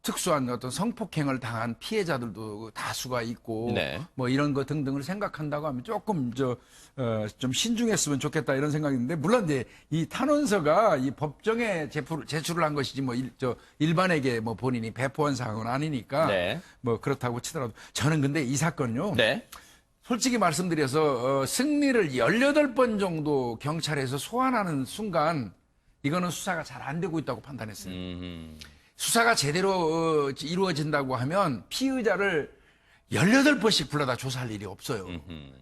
특수한 어떤 성폭행을 당한 피해자들도 다수가 있고 네. 뭐 이런 거 등등을 생각한다고 하면 조금 좀 신중했으면 좋겠다 이런 생각인데 물론 이제 이 탄원서가 이 법정에 제출을 한 것이지 뭐 일반에게 뭐 본인이 배포한 사항은 아니니까 네. 뭐 그렇다고 치더라도 저는 근데 이 사건요. 네. 솔직히 말씀드려서 승리를 18번 정도 경찰에서 소환하는 순간 이거는 수사가 잘 안 되고 있다고 판단했어요. 수사가 제대로 이루어진다고 하면 피의자를 18번씩 불러다 조사할 일이 없어요.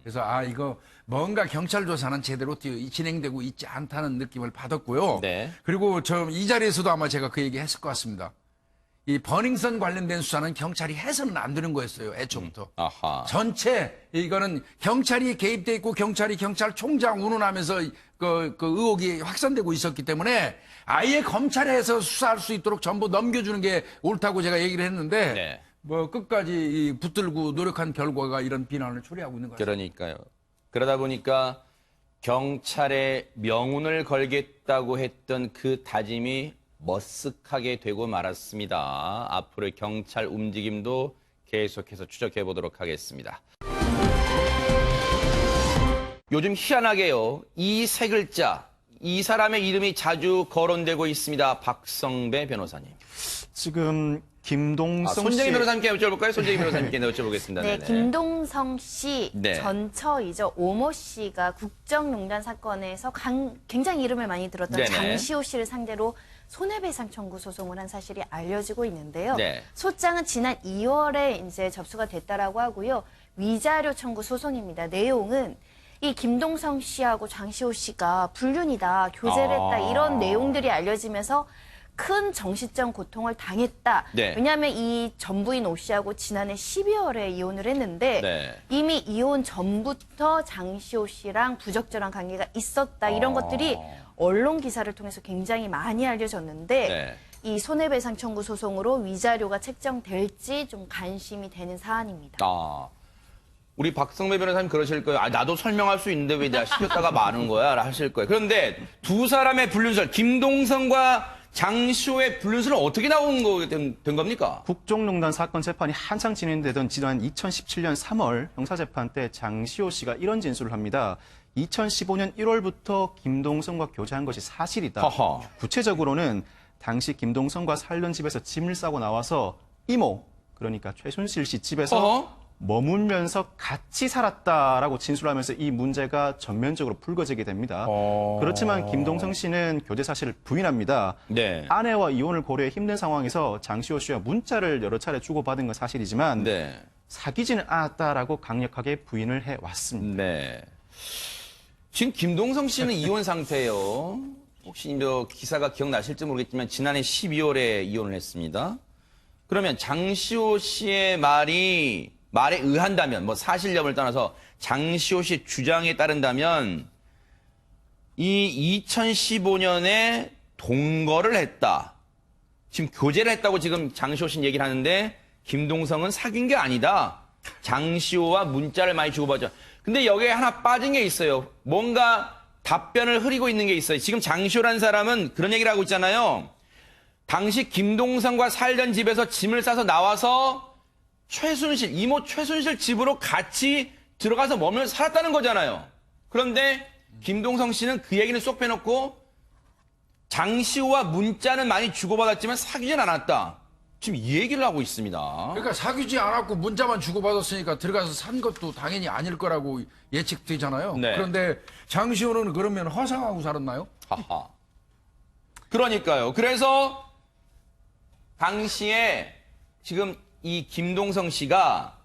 그래서 이거 뭔가 경찰 조사는 제대로 진행되고 있지 않다는 느낌을 받았고요. 네. 그리고 이 자리에서도 아마 제가 그 얘기 했을 것 같습니다. 이 버닝썬 관련된 수사는 경찰이 해서는 안 되는 거였어요. 애초부터. 아하. 전체 이거는 경찰이 개입돼 있고 경찰총장 운운하면서 그 의혹이 확산되고 있었기 때문에 아예 검찰에서 수사할 수 있도록 전부 넘겨주는 게 옳다고 제가 얘기를 했는데 네. 뭐 끝까지 붙들고 노력한 결과가 이런 비난을 초래하고 있는 거죠. 그러니까요. 그러다 보니까 경찰에 명운을 걸겠다고 했던 그 다짐이 머쓱하게 되고 말았습니다. 앞으로의 경찰 움직임도 계속해서 추적해 보도록 하겠습니다. 요즘 희한하게요. 이 세 글자, 이 사람의 이름이 자주 거론되고 있습니다. 박성배 변호사님. 지금 김동성 손정희 씨 변호사님께 여쭤볼까요? 손정희 변호사님께 여쭤보겠습니다. 네, 네네. 김동성 씨 네. 전처이죠. 오모 씨가 국정농단 사건에서 굉장히 이름을 많이 들었던 네네. 장시호 씨를 상대로 손해배상 청구 소송을 한 사실이 알려지고 있는데요. 네. 소장은 지난 2월에 이제 접수가 됐다라고 하고요. 위자료 청구 소송입니다. 내용은 이 김동성 씨하고 장시호 씨가 불륜이다, 교제를 했다 이런 내용들이 알려지면서 큰 정신적 고통을 당했다. 네. 왜냐하면 이 전부인 오 씨하고 지난해 12월에 이혼을 했는데 네. 이미 이혼 전부터 장시호 씨랑 부적절한 관계가 있었다. 이런 것들이 언론 기사를 통해서 굉장히 많이 알려졌는데 네. 이 손해배상 청구 소송으로 위자료가 책정될지 좀 관심이 되는 사안입니다. 우리 박성배 변호사님 그러실 거예요. 나도 설명할 수 있는데 왜 내가 시켰다가 많은 거야? 하실 거예요. 그런데 두 사람의 불륜설, 김동성과 장시호의 불륜설은 어떻게 나온 된 겁니까? 국정농단 사건 재판이 한창 진행되던 지난 2017년 3월 형사재판 때 장시호 씨가 이런 진술을 합니다. 2015년 1월부터 김동성과 교제한 것이 사실이다. 허허. 구체적으로는 당시 김동성과 살던 집에서 짐을 싸고 나와서 이모, 그러니까 최순실 씨 집에서 허허. 머물면서 같이 살았다라고 진술하면서 이 문제가 전면적으로 불거지게 됩니다. 그렇지만 김동성 씨는 교제 사실을 부인합니다. 네. 아내와 이혼을 고려해 힘든 상황에서 장시호 씨와 문자를 여러 차례 주고받은 건 사실이지만 네. 사귀지는 않았다라고 강력하게 부인을 해왔습니다. 네. 지금 김동성 씨는 이혼 상태예요. 혹시 기사가 기억나실지 모르겠지만 지난해 12월에 이혼을 했습니다. 그러면 장시호 씨의 말에 의한다면, 사실 여부를 떠나서 장시호 씨의 주장에 따른다면 이 2015년에 동거를 했다. 지금 교제를 했다고 지금 장시호 씨는 얘기를 하는데 김동성은 사귄 게 아니다. 장시호와 문자를 많이 주고받죠. 근데 여기에 하나 빠진 게 있어요. 뭔가 답변을 흐리고 있는 게 있어요. 지금 장시호라는 사람은 그런 얘기를 하고 있잖아요. 당시 김동성과 살던 집에서 짐을 싸서 나와서 이모 최순실 집으로 같이 들어가서 머물며 살았다는 거잖아요. 그런데 김동성 씨는 그 얘기는 쏙 빼놓고 장시호와 문자는 많이 주고받았지만 사귀진 않았다. 지금 이 얘기를 하고 있습니다. 그러니까 사귀지 않았고 문자만 주고받았으니까 들어가서 산 것도 당연히 아닐 거라고 예측되잖아요. 네. 그런데 장시호는 그러면 화상하고 살았나요? 하하. 그러니까요. 그래서 당시에 지금 이 김동성 씨가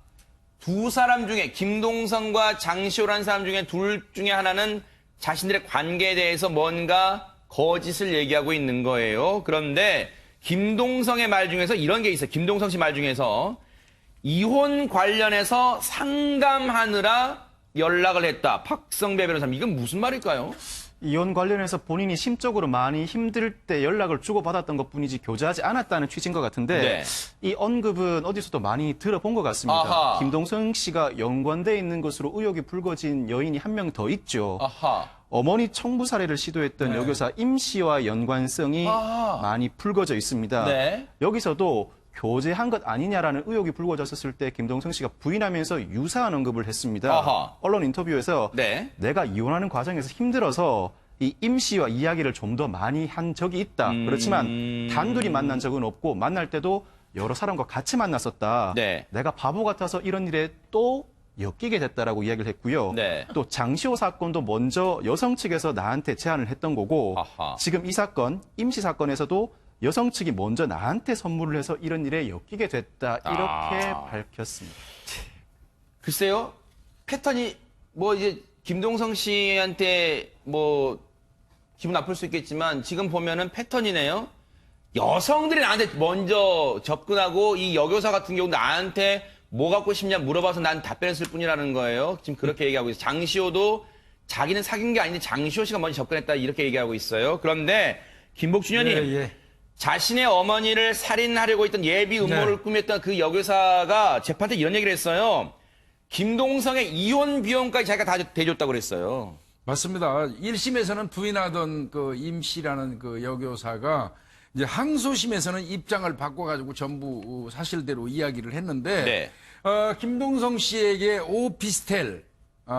두 사람 중에 김동성과 장시호라는 사람 중에 둘 중에 하나는 자신들의 관계에 대해서 뭔가 거짓을 얘기하고 있는 거예요. 그런데 김동성의 말 중에서 이런 게 있어요. 김동성 씨 말 중에서 이혼 관련해서 상담하느라 연락을 했다. 박성배 변호사님, 이건 무슨 말일까요? 이혼 관련해서 본인이 심적으로 많이 힘들 때 연락을 주고받았던 것뿐이지 교제하지 않았다는 취지인 것 같은데 네. 이 언급은 어디서도 많이 들어본 것 같습니다. 아하. 김동성 씨가 연관돼 있는 것으로 의혹이 불거진 여인이 한 명 더 있죠. 아하. 어머니 청부 살해를 시도했던 여교사 임 씨와 연관성이 아하. 많이 불거져 있습니다. 네. 여기서도 교제한 것 아니냐라는 의혹이 불거졌을 때 김동성 씨가 부인하면서 유사한 언급을 했습니다. 아하. 언론 인터뷰에서 네. 내가 이혼하는 과정에서 힘들어서 이 임 씨와 이야기를 좀 더 많이 한 적이 있다. 그렇지만 단둘이 만난 적은 없고 만날 때도 여러 사람과 같이 만났었다. 네. 내가 바보 같아서 이런 일에 또 엮이게 됐다라고 이야기를 했고요. 네. 또 장시호 사건도 먼저 여성 측에서 나한테 제안을 했던 거고 아하. 지금 이 사건, 임 씨 사건에서도 여성 측이 먼저 나한테 선물을 해서 이런 일에 엮이게 됐다. 이렇게 밝혔습니다. 글쎄요. 패턴이 이제 김동성 씨한테 기분 나쁠 수 있겠지만 지금 보면은 패턴이네요. 여성들이 나한테 먼저 접근하고 이 여교사 같은 경우 나한테 뭐 갖고 싶냐 물어봐서 난 답변했을 뿐이라는 거예요. 지금 그렇게 얘기하고 있어요. 장시호도 자기는 사귄 게 아닌데 장시호 씨가 먼저 접근했다 이렇게 얘기하고 있어요. 그런데 김복준 의원님 자신의 어머니를 살인하려고 했던 예비 음모를 꾸몄던 그 여교사가 재판 때 이런 얘기를 했어요. 김동성의 이혼 비용까지 자기가 다 대줬다고 그랬어요. 맞습니다. 1심에서는 부인하던 그 임 씨라는 그 여교사가 이제 항소심에서는 입장을 바꿔가지고 전부 사실대로 이야기를 했는데, 네. 김동성 씨에게 오피스텔,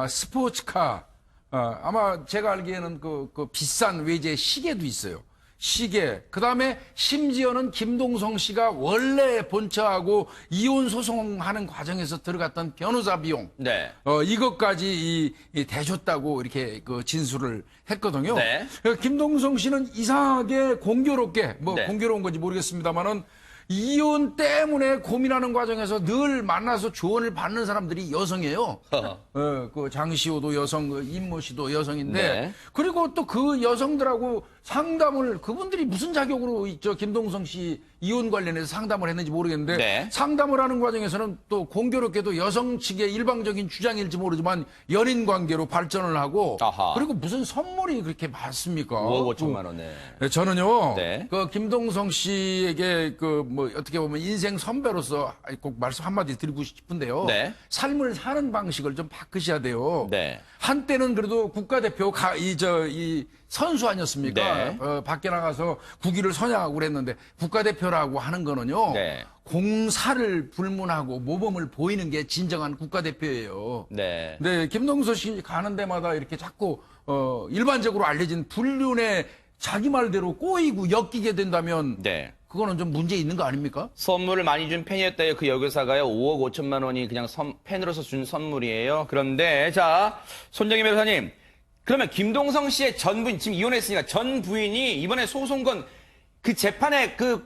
스포츠카, 아마 제가 알기에는 그 비싼 외제 시계도 있어요. 시계. 그 다음에 심지어는 김동성 씨가 원래 본처하고 이혼 소송하는 과정에서 들어갔던 변호사 비용. 네. 이것까지 대줬다고 이렇게 그 진술을 했거든요. 네. 김동성 씨는 이상하게 공교롭게, 네. 공교로운 건지 모르겠습니다만은 이혼 때문에 고민하는 과정에서 늘 만나서 조언을 받는 사람들이 여성이에요. 그 장시호도 여성, 그 임모 씨도 여성인데, 네. 그리고 또 그 여성들하고 상담을 그분들이 무슨 자격으로 저 김동성 씨 이혼 관련해서 상담을 했는지 모르겠는데, 네. 상담을 하는 과정에서는 또 공교롭게도 여성 측의 일방적인 주장일지 모르지만 연인 관계로 발전을 하고, 아하. 그리고 무슨 선물이 그렇게 많습니까? 5억 5천만 원에. 네, 저는요, 네. 그 김동성 씨에게 어떻게 보면 인생 선배로서 꼭 말씀 한마디 드리고 싶은데요. 네. 삶을 사는 방식을 좀 바꾸셔야 돼요. 네. 한때는 그래도 국가대표 이 선수 아니었습니까? 네. 밖에 나가서 국위를 선양하고 그랬는데 국가대표라고 하는 거는요. 네. 공사를 불문하고 모범을 보이는 게 진정한 국가대표예요. 네. 네, 김동서 씨 가는 데마다 이렇게 자꾸 일반적으로 알려진 불륜에 자기 말대로 꼬이고 엮이게 된다면 네. 그거는 좀 문제 있는 거 아닙니까? 선물을 많이 준 팬이었다요. 그 여교사가요. 5억 5천만 원이 그냥 팬으로서 준 선물이에요. 그런데 자, 손정희 변호사님. 그러면 김동성 씨의 전 부인, 지금 이혼했으니까 전 부인이 이번에 소송 건 그 재판의 그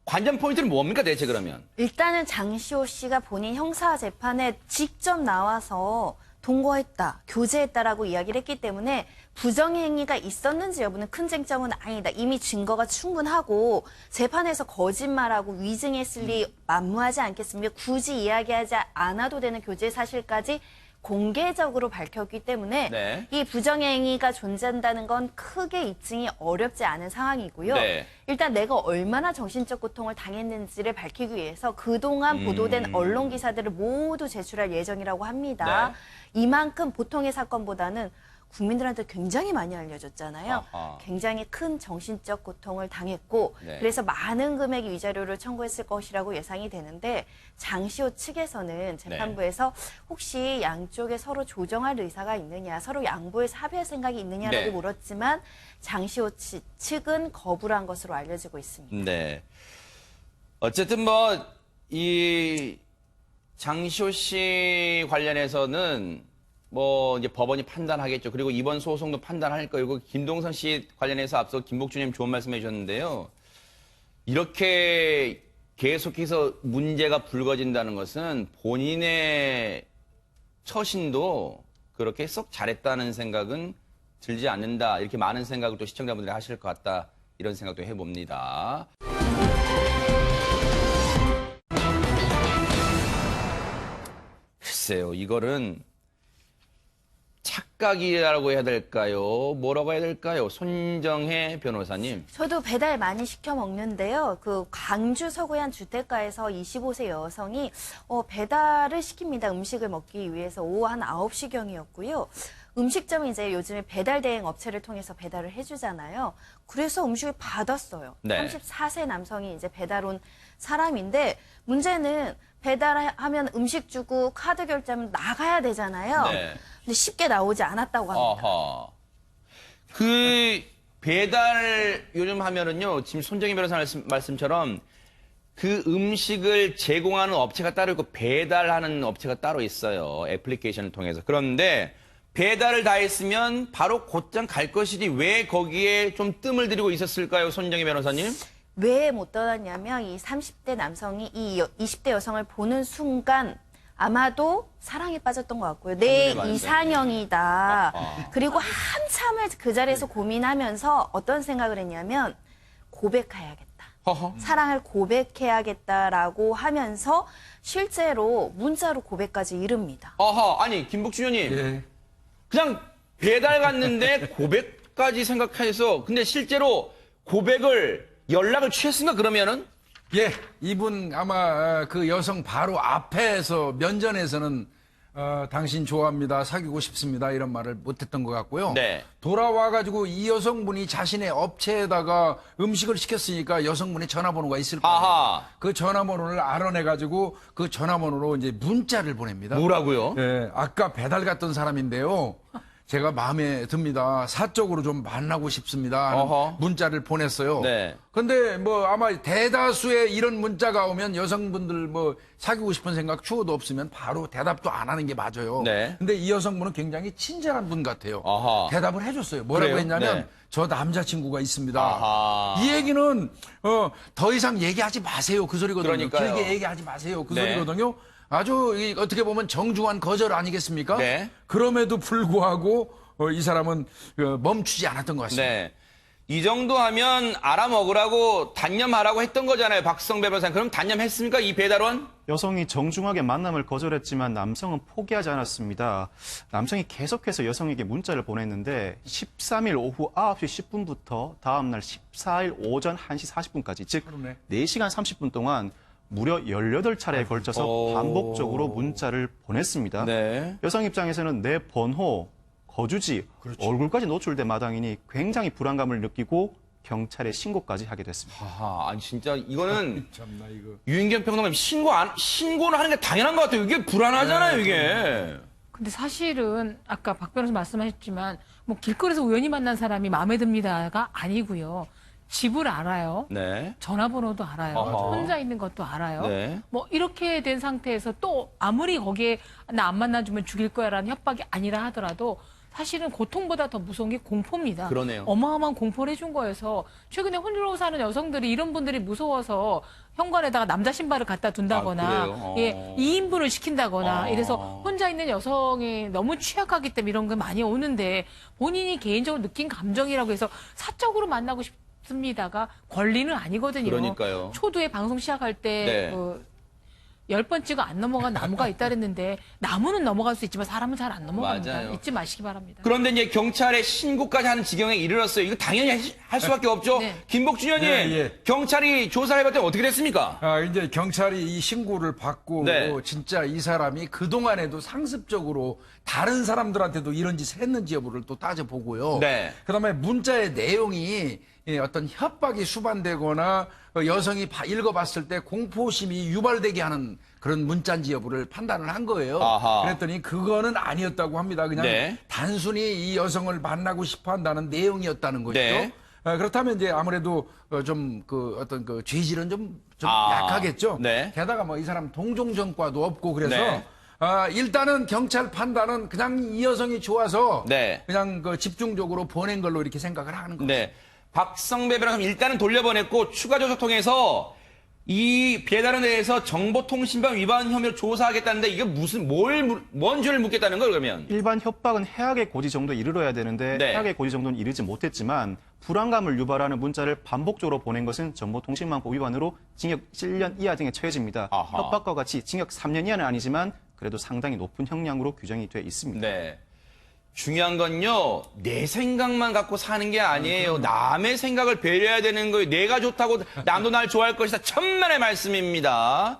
관전 포인트는 뭡니까 대체 그러면? 일단은 장시호 씨가 본인 형사 재판에 직접 나와서 동거했다, 교제했다라고 이야기를 했기 때문에 부정행위가 있었는지 여부는 큰 쟁점은 아니다. 이미 증거가 충분하고 재판에서 거짓말하고 위증했을 리 만무하지 않겠습니까? 굳이 이야기하지 않아도 되는 교제 사실까지 공개적으로 밝혔기 때문에 네. 이 부정행위가 존재한다는 건 크게 입증이 어렵지 않은 상황이고요. 네. 일단 내가 얼마나 정신적 고통을 당했는지를 밝히기 위해서 그동안 보도된 언론 기사들을 모두 제출할 예정이라고 합니다. 네. 이만큼 보통의 사건보다는 국민들한테 굉장히 많이 알려졌잖아요. 아하. 굉장히 큰 정신적 고통을 당했고 네. 그래서 많은 금액의 위자료를 청구했을 것이라고 예상이 되는데 장시호 측에서는 재판부에서 혹시 양쪽에 서로 조정할 의사가 있느냐, 서로 양보해서 합의할 생각이 있느냐라고 네. 물었지만 장시호 측은 거부를 한 것으로 알려지고 있습니다. 네. 어쨌든 이 장시호 씨 관련해서는 이제 법원이 판단하겠죠. 그리고 이번 소송도 판단할 거고, 김동선 씨 관련해서 앞서 김복주님 좋은 말씀 해주셨는데요. 이렇게 계속해서 문제가 불거진다는 것은 본인의 처신도 그렇게 썩 잘했다는 생각은 들지 않는다. 이렇게 많은 생각을 또 시청자분들이 하실 것 같다. 이런 생각도 해봅니다. 글쎄요, 이거는 착각이라고 해야 될까요? 뭐라고 해야 될까요? 손정혜 변호사님. 저도 배달 많이 시켜 먹는데요. 그 광주 서구의 한 주택가에서 25세 여성이 배달을 시킵니다. 음식을 먹기 위해서 오후 한 9시경이었고요. 음식점이 이제 요즘에 배달 대행 업체를 통해서 배달을 해주잖아요. 그래서 음식을 받았어요. 네. 34세 남성이 이제 배달 온 사람인데 문제는 배달하면 음식 주고 카드 결제하면 나가야 되잖아요. 네. 근데 쉽게 나오지 않았다고 합니다. 아하. 그 배달 요즘 하면은요, 지금 손정희 변호사 말씀처럼 그 음식을 제공하는 업체가 따로 있고 배달하는 업체가 따로 있어요. 애플리케이션을 통해서. 그런데 배달을 다 했으면 바로 곧장 갈 것이지 왜 거기에 좀 뜸을 들이고 있었을까요, 손정희 변호사님? 왜 못 떠났냐면 이 30대 남성이 이 20대 여성을 보는 순간 아마도 사랑에 빠졌던 것 같고요. 내 이상형이다. 그리고 한참을 그 자리에서 고민하면서 어떤 생각을 했냐면 고백해야겠다. 허허. 사랑을 고백해야겠다라고 하면서 실제로 문자로 고백까지 이릅니다. 아하, 아니 김복준님, 예. 그냥 배달 갔는데 고백까지 생각해서 근데 실제로 연락을 취했습니까 그러면은? 예, 이분 아마 그 여성 바로 앞에서 면전에서는 당신 좋아합니다, 사귀고 싶습니다 이런 말을 못했던 것 같고요. 네. 돌아와가지고 이 여성분이 자신의 업체에다가 음식을 시켰으니까 여성분의 전화번호가 있을 거예요. 아하. 그 전화번호를 알아내가지고 그 전화번호로 이제 문자를 보냅니다. 뭐라고요? 예, 아까 배달 갔던 사람인데요. 제가 마음에 듭니다. 사적으로 좀 만나고 싶습니다. 하는 어허. 문자를 보냈어요. 네. 근데 뭐 아마 대다수의 이런 문자가 오면 여성분들 뭐 사귀고 싶은 생각 추호도 없으면 바로 대답도 안 하는 게 맞아요. 네. 근데 이 여성분은 굉장히 친절한 분 같아요. 아하. 대답을 해줬어요. 뭐라고 그래요? 했냐면 네. 저 남자친구가 있습니다. 아하. 이 얘기는 더 이상 얘기하지 마세요. 그 소리거든요. 그러니까요. 길게 얘기하지 마세요. 그 네. 소리거든요. 아주 어떻게 보면 정중한 거절 아니겠습니까? 네. 그럼에도 불구하고 이 사람은 멈추지 않았던 것 같습니다. 네. 이 정도 하면 알아먹으라고 단념하라고 했던 거잖아요. 박성배 변호사님. 그럼 단념했습니까? 이 배달원? 여성이 정중하게 만남을 거절했지만 남성은 포기하지 않았습니다. 남성이 계속해서 여성에게 문자를 보냈는데 13일 오후 9시 10분부터 다음날 14일 오전 1시 40분까지 즉 그러네. 4시간 30분 동안 무려 18차례에 걸쳐서 오. 반복적으로 문자를 보냈습니다. 네. 여성 입장에서는 내 번호, 거주지, 얼굴까지 노출된 마당이니 굉장히 불안감을 느끼고 경찰에 신고까지 하게 됐습니다. 아하, 아니 진짜 이거는 참나 이거. 유인경 평론가님 신고는 하는 게 당연한 것 같아요. 이게 불안하잖아요, 이게. 근데 사실은 아까 박 변호사 말씀하셨지만 뭐 길거리에서 우연히 만난 사람이 마음에 듭니다가 아니고요. 집을 알아요. 네. 전화번호도 알아요. 어허. 혼자 있는 것도 알아요. 네. 뭐 이렇게 된 상태에서 또 아무리 거기에 나 안 만나주면 죽일 거야라는 협박이 아니라 하더라도 사실은 고통보다 더 무서운 게 공포입니다. 그러네요. 어마어마한 공포를 해준 거여서 최근에 홀로 사는 여성들이 이런 분들이 무서워서 현관에다가 남자 신발을 갖다 아, 둔다거나 그래요? 예, 2인분을 시킨다거나 어. 이래서 혼자 있는 여성이 너무 취약하기 때문에 이런 게 많이 오는데 본인이 개인적으로 느낀 감정이라고 해서 사적으로 만나고 싶습니다가 권리는 아니거든요. 그러니까요. 초두에 방송 시작할 때 네. 10번 찍어 안 넘어간 나무가 있다 그랬는데 나무는 넘어갈 수 있지만 사람은 잘 안 넘어갑니다. 맞아요. 잊지 마시기 바랍니다. 그런데 이제 경찰에 신고까지 하는 지경에 이르렀어요. 이거 당연히 할 수밖에 없죠. 네. 김복준 의원님, 네, 예. 경찰이 조사를 해봤더니 어떻게 됐습니까? 이제 경찰이 이 신고를 받고 네. 진짜 이 사람이 그동안에도 상습적으로 다른 사람들한테도 이런 짓을 했는지 여부를 또 따져보고요. 네. 그다음에 문자의 내용이 어떤 협박이 수반되거나 여성이 읽어봤을 때 공포심이 유발되게 하는 그런 문자인지 여부를 판단을 한 거예요. 아하. 그랬더니 그거는 아니었다고 합니다. 그냥 네. 단순히 이 여성을 만나고 싶어 한다는 내용이었다는 것이죠. 네. 그렇다면 이제 아무래도 좀 그 어떤 그 죄질은 좀 아, 약하겠죠. 네. 게다가 뭐 이 사람 동종전과도 없고 그래서 네. 일단은 경찰 판단은 그냥 이 여성이 좋아서 네. 그냥 그 집중적으로 보낸 걸로 이렇게 생각을 하는 거죠. 네. 박성배 변호사님 일단은 돌려보냈고 추가 조사 통해서 이 배달에 대해서 정보통신법 위반 혐의로 조사하겠다는데 이게 뭔 죄를 묻겠다는 거예요, 그러면? 일반 협박은 해악의 고지 정도에 이르러야 되는데 네. 해악의 고지 정도는 이르지 못했지만 불안감을 유발하는 문자를 반복적으로 보낸 것은 정보통신망법 위반으로 징역 1년 이하 등에 처해집니다. 아하. 협박과 같이 징역 3년 이하는 아니지만 그래도 상당히 높은 형량으로 규정이 돼 있습니다. 네. 중요한 건요, 내 생각만 갖고 사는 게 아니에요. 남의 생각을 배려해야 되는 거예요. 내가 좋다고 남도 날 좋아할 것이다. 천만의 말씀입니다.